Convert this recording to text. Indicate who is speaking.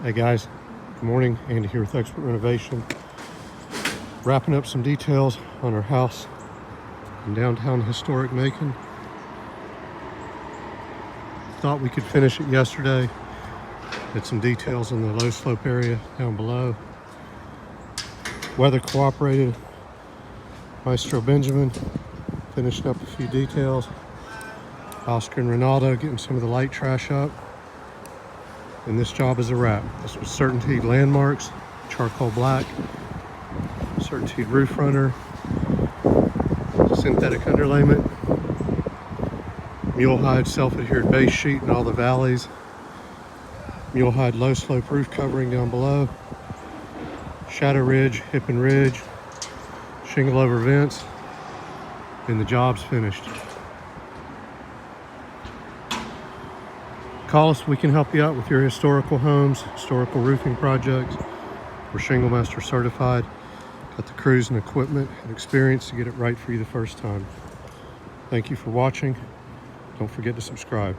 Speaker 1: Hey guys, good morning. Andy here with Expert Renovation. Wrapping up some details on our house in downtown historic Macon. Thought we could finish it yesterday. Did some details in the low slope area down below. Weather cooperated. Maestro Benjamin finished up a few details. Oscar and Ronaldo getting some of the light trash up. And this job is a wrap. This was Certainty landmarks, charcoal black, Certainty roof runner, synthetic underlayment, mule hide self-adhered base sheet in all the valleys, mule hide low slope roof covering down below, shadow ridge, hip and ridge, shingle over vents, and the job's finished. Call us, we can help you out with your historical homes, historical roofing projects. We're Shingle Master certified. Got the crews and equipment and experience to get it right for you the first time. Thank you for watching. Don't forget to subscribe.